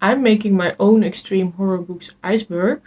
I'm making my own extreme horror books iceberg.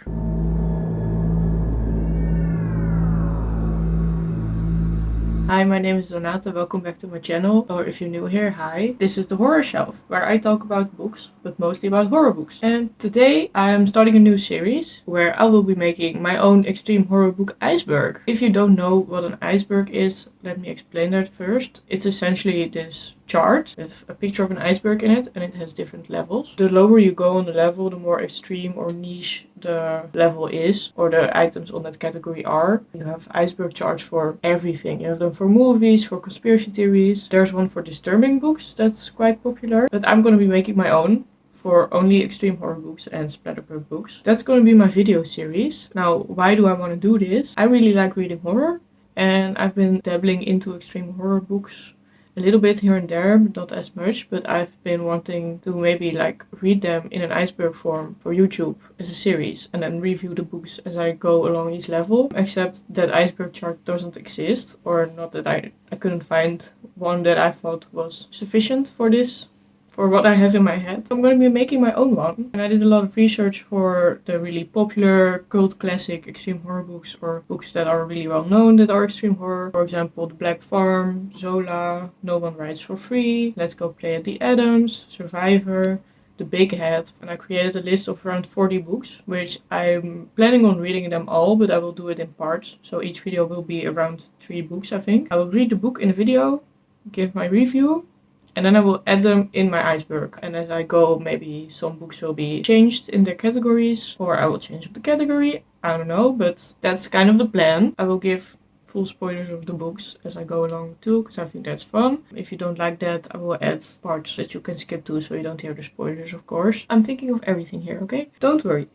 Hi, my name is Donata, welcome back to my channel, or if you're new here, hi. This is the Horror Shelf, where I talk about books, but mostly about horror books. And today I am starting a new series, where I will be making my own extreme horror book iceberg. If you don't know what an iceberg is, let me explain that first. It's essentially this chart with a picture of an iceberg in it, and it has different levels. The lower you go on the level, the more extreme or niche the level is, or the items on that category are. You have iceberg charts for everything. You have them for movies, for conspiracy theories. There's one for disturbing books that's quite popular, but I'm gonna be making my own for only extreme horror books and splatterpunk books. That's gonna be my video series. Now, why do I want to do this? I really like reading horror, and I've been dabbling into extreme horror books a little bit here and there, but not as much. But I've been wanting to maybe like read them in an iceberg form for YouTube as a series, and then review the books as I go along each level. Except that iceberg chart doesn't exist, or not that I couldn't find one that I thought was sufficient for this. For what I have in my head. I'm going to be making my own one. And I did a lot of research for the really popular cult classic extreme horror books, or books that are really well known that are extreme horror. For example, The Black Farm, Zola, No One Writes for Free, Let's Go Play at the Adams, Survivor, The Big Head. And I created a list of around 40 books, which I'm planning on reading them all, but I will do it in parts. So each video will be around 3 books, I think. I will read the book in a video, give my review, and then I will add them in my iceberg. And as I go, maybe some books will be changed in their categories, or I will change the category. I don't know, but that's kind of the plan. I will give full spoilers of the books as I go along too, because I think that's fun. If you don't like that, I will add parts that you can skip to, so you don't hear the spoilers, of course. I'm thinking of everything here, okay? Don't worry.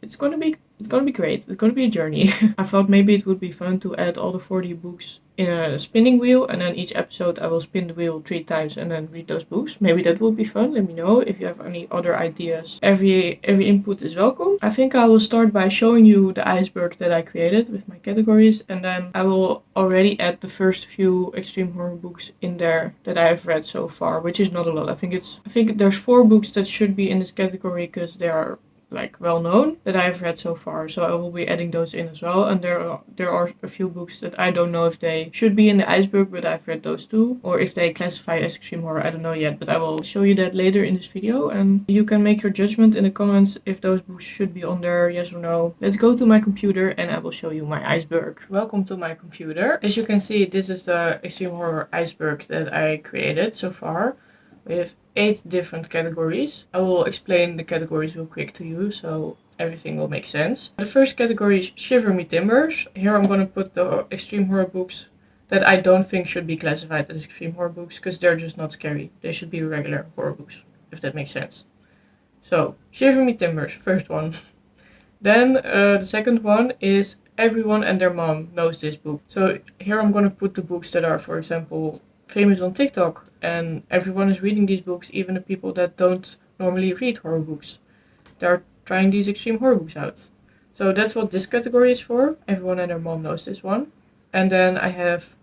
It's gonna be great. It's gonna be a journey. I thought maybe it would be fun to add all the 40 books in a spinning wheel, and then each episode I will spin the wheel 3 times and then read those books. Maybe that would be fun. Let me know if you have any other ideas. Every input is welcome. I think I will start by showing you the iceberg that I created with my categories, and then I will already add the first few extreme horror books in there that I have read so far, which is not a lot. I think there's 4 books that should be in this category because they are like well known that I have read so far, so I will be adding those in as well. And there are a few books that I don't know if they should be in the iceberg, but I've read those too, or if they classify as extreme horror, I don't know yet, but I will show you that later in this video, and you can make your judgment in the comments if those books should be on there, yes or no. Let's go to my computer and I will show you my iceberg. Welcome to my computer. As you can see, this is the extreme horror iceberg that I created so far, with 8 different categories. I will explain the categories real quick to you, so everything will make sense. The first category is Shiver Me Timbers. Here I'm gonna put the extreme horror books that I don't think should be classified as extreme horror books, because they're just not scary. They should be regular horror books, if that makes sense. So, Shiver Me Timbers, first one. Then the second one is Everyone and Their Mom Knows This Book. So here I'm gonna put the books that are, for example, famous on TikTok, and everyone is reading these books, even the people that don't normally read horror books. They're trying these extreme horror books out. So that's what this category is for. Everyone and Their Mom Knows This one. And then I have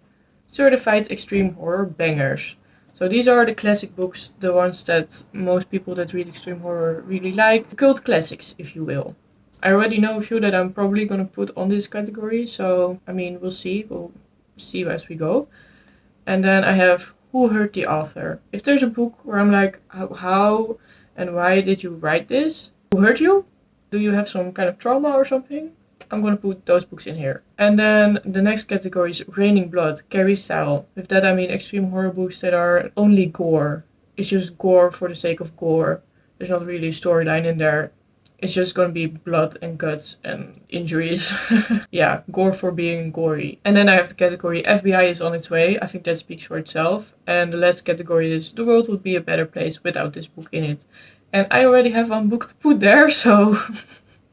Certified Extreme Horror Bangers. So these are the classic books, the ones that most people that read extreme horror really like. The cult classics, if you will. I already know a few that I'm probably gonna put on this category, so I mean, we'll see. We'll see as we go. And then I have Who Hurt the Author. If there's a book where I'm like, how and why did you write this? Who hurt you? Do you have some kind of trauma or something? I'm gonna put those books in here. And then the next category is Raining Blood, Carrie Style. With that I mean extreme horror books that are only gore. It's just gore for the sake of gore. There's not really a storyline in there. It's just gonna be blood and guts and injuries. Yeah, gore for being gory. And then I have the category FBI is on its way. I think that speaks for itself. And the last category is The World Would Be a Better Place Without This Book in It. And I already have one book to put there, so...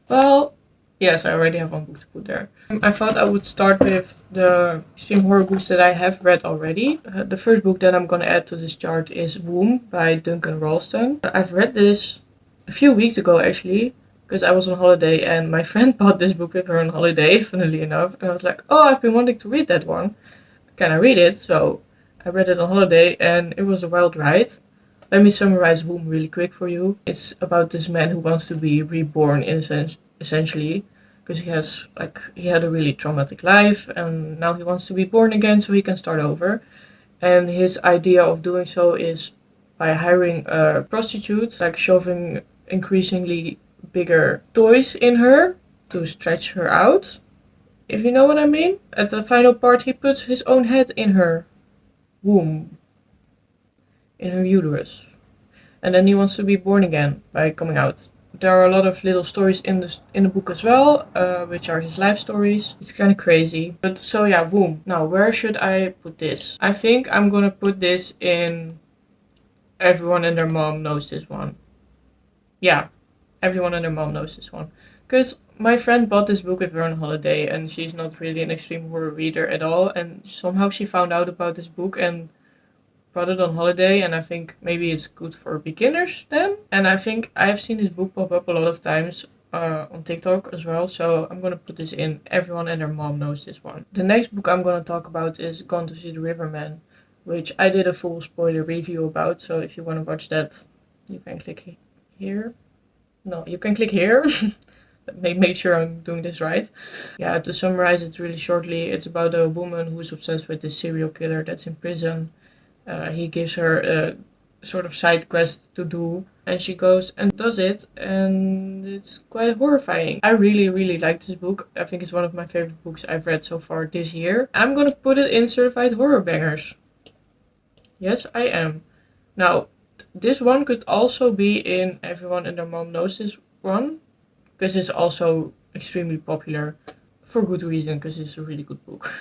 well, yes, I already have one book to put there. I thought I would start with the extreme horror books that I have read already. The first book that I'm gonna add to this chart is Woom by Duncan Ralston. I've read this a few weeks ago actually, because I was on holiday and my friend bought this book with her on holiday, funnily enough. And I was like, oh, I've been wanting to read that one. Can I read it? So I read it on holiday and it was a wild ride. Let me summarize Woom really quick for you. It's about this man who wants to be reborn essentially, because he had a really traumatic life and now he wants to be born again so he can start over. And his idea of doing so is by hiring a prostitute, like shoving increasingly bigger toys in her to stretch her out. If you know what I mean. At the final part, he puts his own head in her womb, in her uterus. And then he wants to be born again by coming out. There are a lot of little stories in the book as well, which are his life stories. It's kind of crazy. But so yeah, Woom. Now, where should I put this? I think I'm gonna put this in Everyone and Their Mom Knows This One. Yeah, Everyone and Their Mom Knows This One. Because my friend bought this book with her on holiday and she's not really an extreme horror reader at all. And somehow she found out about this book and brought it on holiday, and I think maybe it's good for beginners then. And I think I've seen this book pop up a lot of times on TikTok as well, so I'm gonna put this in Everyone and Their Mom Knows This One. The next book I'm gonna talk about is Gone to See the Riverman, which I did a full spoiler review about, so if you want to watch that, you can click here. No, you can click here. Make sure I'm doing this right. Yeah, to summarize it really shortly, it's about a woman who's obsessed with this serial killer that's in prison. He gives her a sort of side quest to do, and she goes and does it, and it's quite horrifying. I really, really like this book. I think it's one of my favorite books I've read so far this year. I'm gonna put it in Certified Horror Bangers. Yes, I am. Now, this one could also be in Everyone and Their Mom Knows This One, because it's also extremely popular, for good reason, because it's a really good book.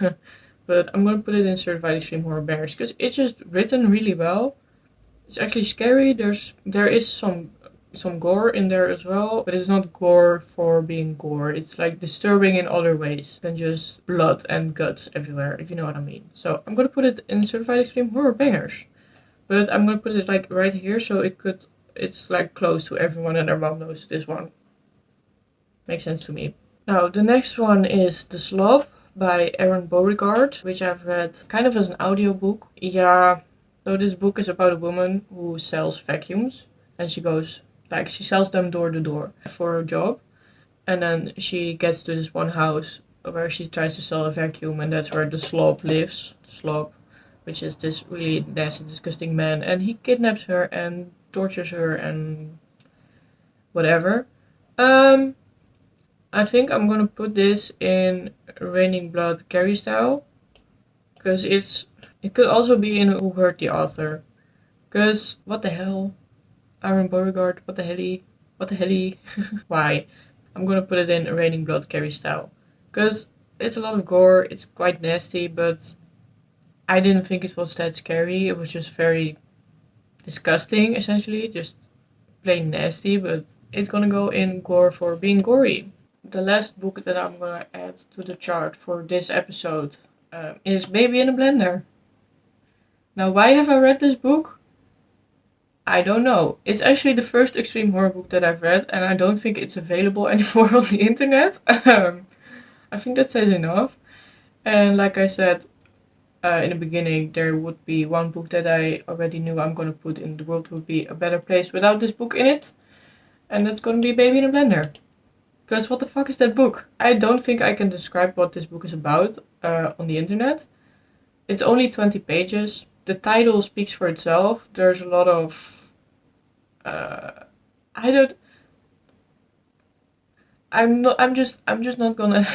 But I'm gonna put it in Certified Extreme Horror Bangers because it's just written really well. It's actually scary. There is some gore in there as well, but it's not gore for being gore. It's like disturbing in other ways than just blood and guts everywhere, if you know what I mean. So I'm gonna put it in Certified Extreme Horror Bangers, but I'm gonna put it like right here so it's like close to Everyone and Their Mom Knows This One. Makes sense to me. Now the next one is The Slob by Aron, which I've read kind of as an audiobook. Yeah, so this book is about a woman who sells vacuums, and she sells them door to door for her job, and then she gets to this one house where she tries to sell a vacuum, and that's where the Slob lives. The Slob, which is this really nasty, disgusting man, and he kidnaps her and tortures her and whatever. I think I'm gonna put this in Raining Blood Carrie style, because it could also be in Who Hurt the Author, because what the hell, Aron Beauregard, what the helly, why? I'm gonna put it in Raining Blood Carrie style, because it's a lot of gore, it's quite nasty, but I didn't think it was that scary. It was just very disgusting, essentially, just plain nasty, but it's gonna go in gore for being gory. The last book that I'm gonna add to the chart for this episode is Baby in a Blender. Now, why have I read this book? I don't know. It's actually the first extreme horror book that I've read, and I don't think it's available anymore on the internet. I think that says enough. And like I said in the beginning, there would be one book that I already knew I'm gonna put in The World Would Be a Better Place without this book in it, and that's gonna be Baby in a Blender. Because what the fuck is that book? I don't think I can describe what this book is about on the internet. It's only 20 pages. The title speaks for itself. There's a lot of... I'm just not gonna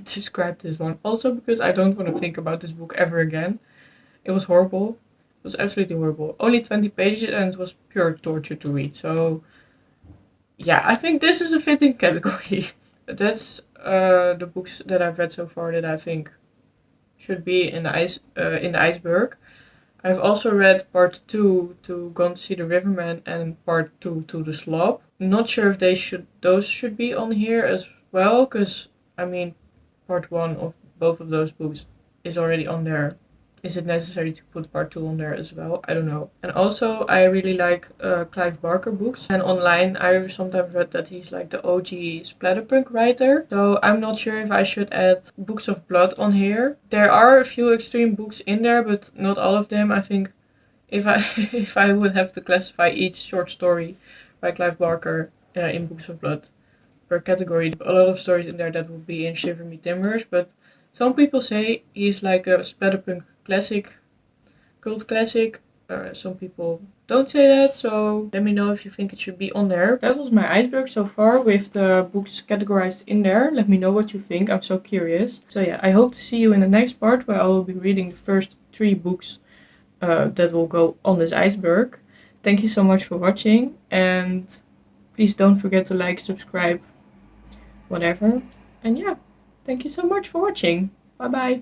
describe this one. Also because I don't want to think about this book ever again. It was horrible. It was absolutely horrible. Only 20 pages and it was pure torture to read. So yeah, I think this is a fitting category. That's the books that I've read so far that I think should be in the ICEBERG. I've also read part 2 to Gone to See the Riverman and part 2 to The Slob. Not sure if those should be on here as well, because I mean part 1 of both of those books is already on there. Is it necessary to put part 2 on there as well? I don't know. And also, I really like Clive Barker books. And online, I sometimes read that he's like the OG splatterpunk writer. So I'm not sure if I should add Books of Blood on here. There are a few extreme books in there, but not all of them. I think if I if I would have to classify each short story by Clive Barker in Books of Blood per category, a lot of stories in there that would be in Shiver Me Timbers, but some people say he's like a splatterpunk classic, cult classic. Some people don't say that, so let me know if you think it should be on there. That was my iceberg so far with the books categorized in there. Let me know what you think, I'm so curious. So yeah, I hope to see you in the next part where I will be reading the first 3 books that will go on this iceberg. Thank you so much for watching, and please don't forget to like, subscribe, whatever. And yeah, thank you so much for watching. Bye bye.